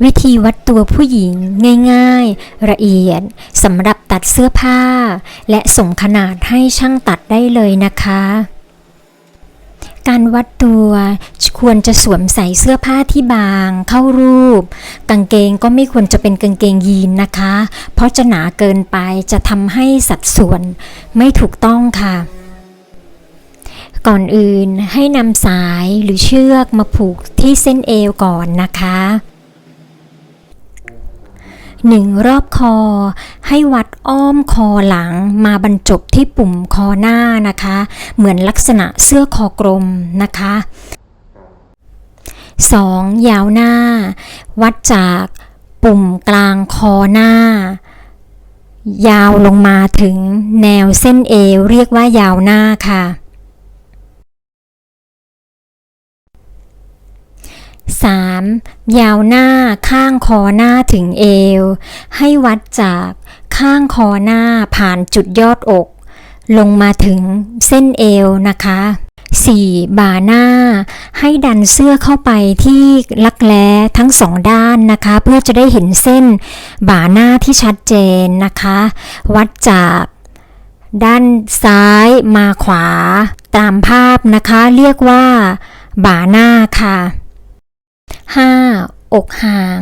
วิธีวัดตัวผู้หญิงง่ายๆละเอียดสำหรับตัดเสื้อผ้าและส่งขนาดให้ช่างตัดได้เลยนะคะการวัดตัวควรจะสวมใส่เสื้อผ้าที่บางเข้ารูปกางเกงก็ไม่ควรจะเป็นกางเกงยีนนะคะเพราะจะหนาเกินไปจะทำให้สัดส่วนไม่ถูกต้องค่ะก่อนอื่นให้นำสายหรือเชือกมาผูกที่เส้นเอวก่อนนะคะ1 รอบคอให้วัดอ้อมคอหลังมาบรรจบที่ปุ่มคอหน้านะคะเหมือนลักษณะเสื้อคอกลมนะคะ2 ยาวหน้าวัดจากปุ่มกลางคอหน้ายาวลงมาถึงแนวเส้นเอวเรียกว่ายาวหน้าค่ะ3 ยาวหน้าข้างคอหน้าถึงเอวให้วัดจากข้างคอหน้าผ่านจุดยอดอกลงมาถึงเส้นเอวนะคะ4 บ่าหน้าให้ดันเสื้อเข้าไปที่รักแร้ทั้ง2ด้านนะคะเพื่อจะได้เห็นเส้นบ่าหน้าที่ชัดเจนนะคะวัดจากด้านซ้ายมาขวาตามภาพนะคะเรียกว่าบ่าหน้าค่ะ5 อกห่าง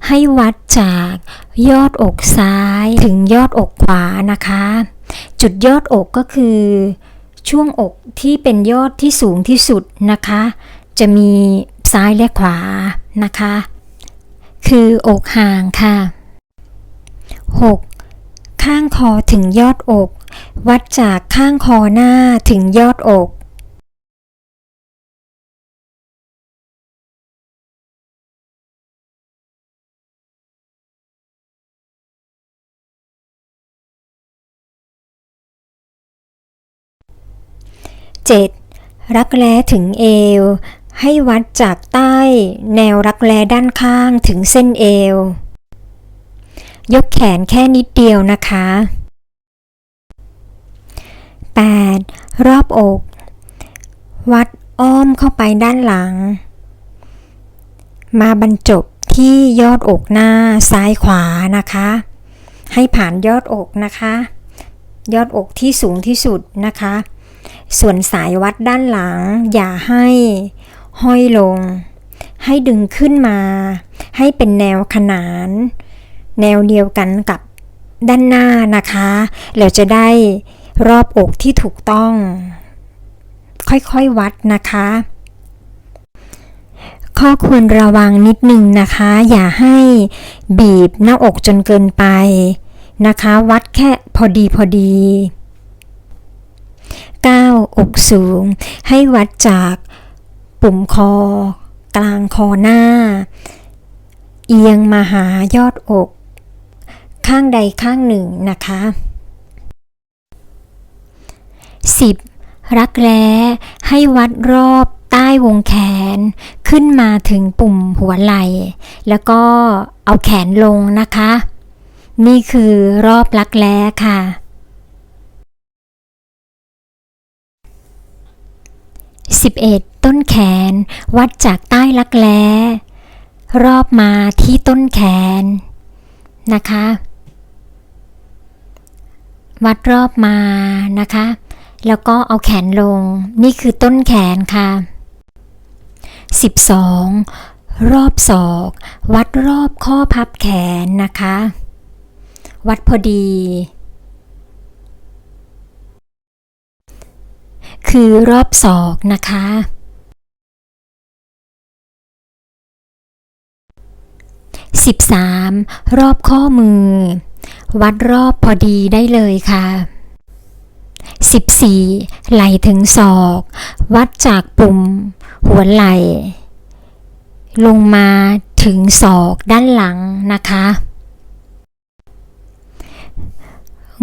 ให้วัดจากยอดอกซ้ายถึงยอดอกขวานะคะจุดยอดอกก็คือช่วงอกที่เป็นยอดที่สูงที่สุดนะคะจะมีซ้ายและขวานะคะคือ อกห่างค่ะ6 ข้างคอถึงยอดอกวัดจากข้างคอหน้าถึงยอดอก7 รักแร้ถึงเอวให้วัดจากใต้แนวรักแร้ด้านข้างถึงเส้นเอวยกแขนแค่นิดเดียวนะคะ8 รอบอกวัดอ้อมเข้าไปด้านหลังมาบรรจบที่ยอดอกหน้าซ้ายขวานะคะให้ผ่านยอดอกนะคะยอดอกที่สูงที่สุดนะคะส่วนสายวัดด้านหลังอย่าให้ห้อยลงให้ดึงขึ้นมาให้เป็นแนวขนานแนวเดียวกันกับด้านหน้านะคะเราจะได้รอบอกที่ถูกต้องค่อยๆวัดนะคะข้อควรระวังนิดนึงนะคะอย่าให้บีบหน้าอกจนเกินไปนะคะวัดแค่พอดี9 อกสูงให้วัดจากปุ่มคอกลางคอหน้าเอียงมาหายอดอกข้างใดข้างหนึ่งนะคะ10 รักแร้ให้วัดรอบใต้วงแขนขึ้นมาถึงปุ่มหัวไหล่แล้วก็เอาแขนลงนะคะนี่คือรอบรักแร้ค่ะ11 ต้นแขนวัดจากใต้รักแร้รอบมาที่ต้นแขนนะคะวัดรอบมานะคะแล้วก็เอาแขนลงนี่คือต้นแขนค่ะ12 รอบศอกวัดรอบข้อพับแขนนะคะวัดพอดีคือรอบศอกนะคะ13 รอบข้อมือวัดรอบพอดีได้เลยค่ะ14 ไหล่ถึงศอกวัดจากปุ่มหัวไหล่ลงมาถึงศอกด้านหลังนะคะ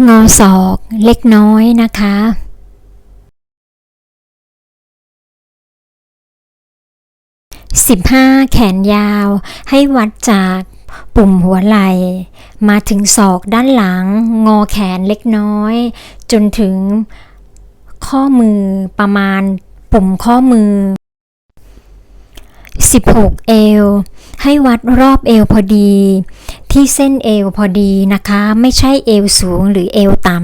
งอศอกเล็กน้อยนะคะ15 แขนยาวให้วัดจากปุ่มหัวไหล่มาถึงศอกด้านหลังงอแขนเล็กน้อยจนถึงข้อมือประมาณปุ่มข้อมือ 16 เอวให้วัดรอบเอวพอดีที่เส้นเอวพอดีนะคะไม่ใช่เอวสูงหรือเอวต่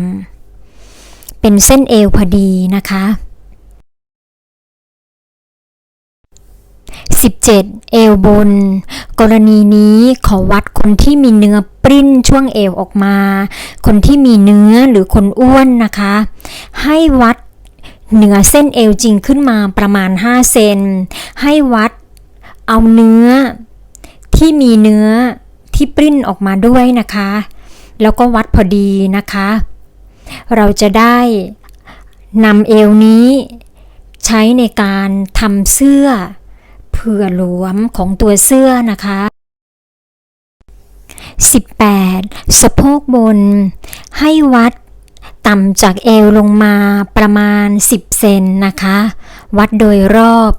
ำเป็นเส้นเอวพอดีนะคะ17 เอวบนกรณีนี้ขอวัดคนที่มีเนื้อปริ้นช่วงเอวออกมาคนที่มีเนื้อหรือคนอ้วนนะคะให้วัดเหนือเส้นเอวจริงขึ้นมาประมาณ5 เซนให้วัดเอาเนื้อที่มีเนื้อที่ปริ้นออกมาด้วยนะคะแล้วก็วัดพอดีนะคะเราจะได้นำเอวนี้ใช้ในการทำเสื้อเผื่อหลวมของตัวเสื้อนะคะ18 สะโพกบนให้วัดต่ำจากเอวลงมาประมาณ10 เซนนะคะวัดโดยรอบ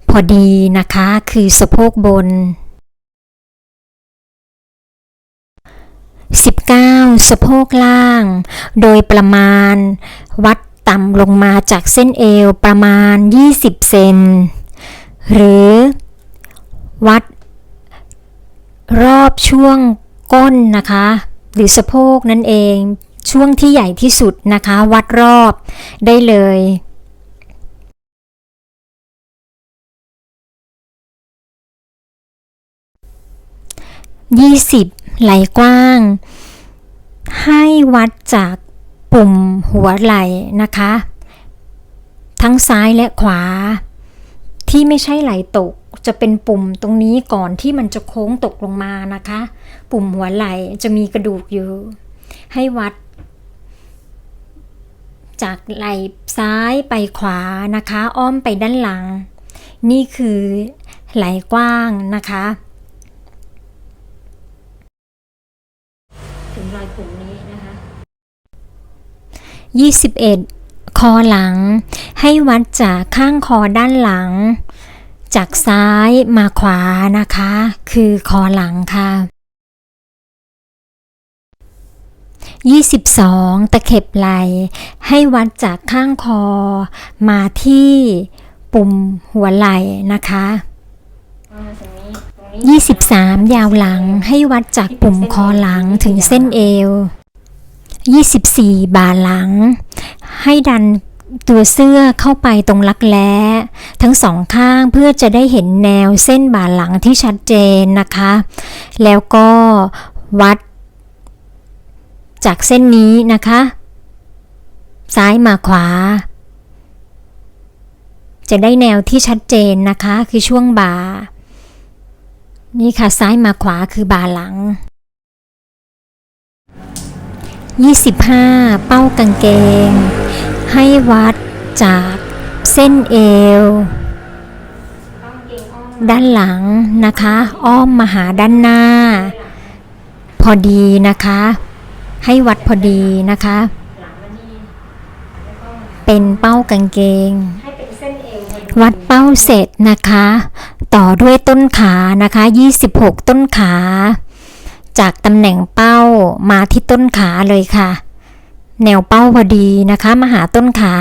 พอดีนะคะคือสะโพกบน19 สะโพกล่างโดยประมาณวัดต่ำลงมาจากเส้นเอวประมาณ20 เซนหรือวัดรอบช่วงก้นนะคะหรือสะโพกนั่นเองช่วงที่ใหญ่ที่สุดนะคะวัดรอบได้เลย20 ไหล่กว้างให้วัดจากปุ่มหัวไหล่นะคะทั้งซ้ายและขวาที่ไม่ใช่ไหล่ตกจะเป็นปุ่มตรงนี้ก่อนที่มันจะโค้งตกลงมานะคะปุ่มหัวไหล่จะมีกระดูกอยู่ให้วัดจากไหล่ซ้ายไปขวานะคะอ้อมไปด้านหลังนี่คือไหล่กว้างนะคะถึงรอยปุ่มนี้นะคะ21 คอหลังให้วัดจากข้างคอด้านหลังจากซ้ายมาขวานะคะคือคอหลังค่ะ22 ตะเข็บไหล่ให้วัดจากข้างคอมาที่ปุ่มหัวไหล่นะคะ23 ยาวหลังให้วัดจากปุ่มคอหลังถึงเส้นเอว24 บ่าหลังให้ดันตัวเสื้อเข้าไปตรงรักแร้ทั้งสองข้างเพื่อจะได้เห็นแนวเส้นบ่าหลังที่ชัดเจนนะคะแล้วก็วัดจากเส้นนี้นะคะซ้ายมาขวาจะได้แนวที่ชัดเจนนะคะคือช่วงบ่านี่ค่ะซ้ายมาขวาคือบ่าหลัง25 เป้ากางเกงให้วัดจากเส้นเอวด้านหลังนะคะอ้อมมาหาด้านหน้าพอดีนะคะให้วัดพอดีนะคะเป็นเป้ากางเกงวัดเป้าเสร็จนะคะต่อด้วยต้นขานะคะ26 ต้นขาจากตำแหน่งเป้ามาที่ต้นขาเลยค่ะแนวเป้าพอดีนะคะมาหาต้นขา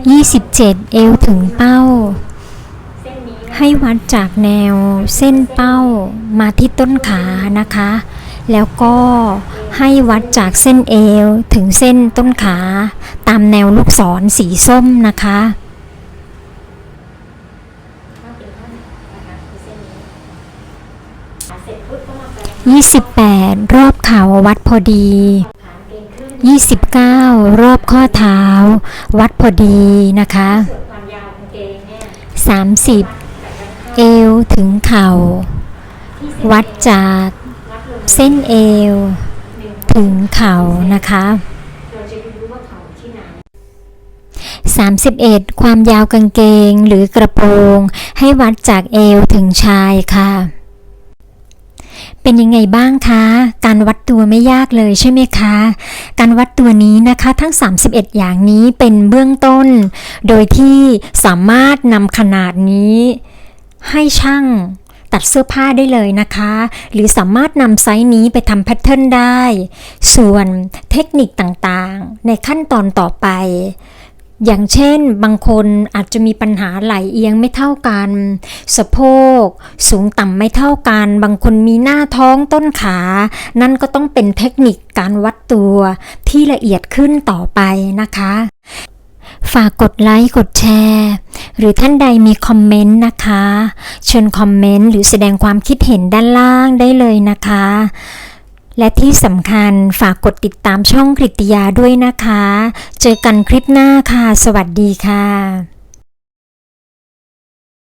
27 เอวถึงเป้าให้วัดจากแนวเส้นเป้ามาที่ต้นขานะคะแล้วก็ให้วัดจากเส้นเอวถึงเส้นต้นขาตามแนวลูกศรสีส้มนะคะ28 รอบเข่าวัดพอดี29 รอบข้อเท้าวัดพอดีนะคะ30 เอวถึงเข่าวัดจากเส้นเอวถึงเข่านะคะ31 ความยาวกางเกงหรือกระโปรงให้วัดจากเอวถึงชายค่ะเป็นยังไงบ้างคะการวัดตัวไม่ยากเลยใช่ไหมคะการวัดตัวนี้นะคะทั้ง31อย่างนี้เป็นเบื้องต้นโดยที่สามารถนำขนาดนี้ให้ช่างตัดเสื้อผ้าได้เลยนะคะหรือสามารถนำไซส์นี้ไปทำแพทเทิร์นได้ส่วนเทคนิคต่างๆในขั้นตอนต่อไป อย่างเช่นบางคนอาจจะมีปัญหาไหล่เอียงไม่เท่ากันสะโพกสูงต่ำไม่เท่ากันบางคนมีหน้าท้องต้นขานั่นก็ต้องเป็นเทคนิคการวัดตัวที่ละเอียดขึ้นต่อไปนะคะฝากกดไลค์กดแชร์หรือท่านใดมีคอมเมนต์นะคะเชิญคอมเมนต์หรือแสดงความคิดเห็นด้านล่างได้เลยนะคะและที่สำคัญฝากกดติดตามช่องกฤติยาด้วยนะคะเจอกันคลิปหน้าค่ะสวัสดีค่ะ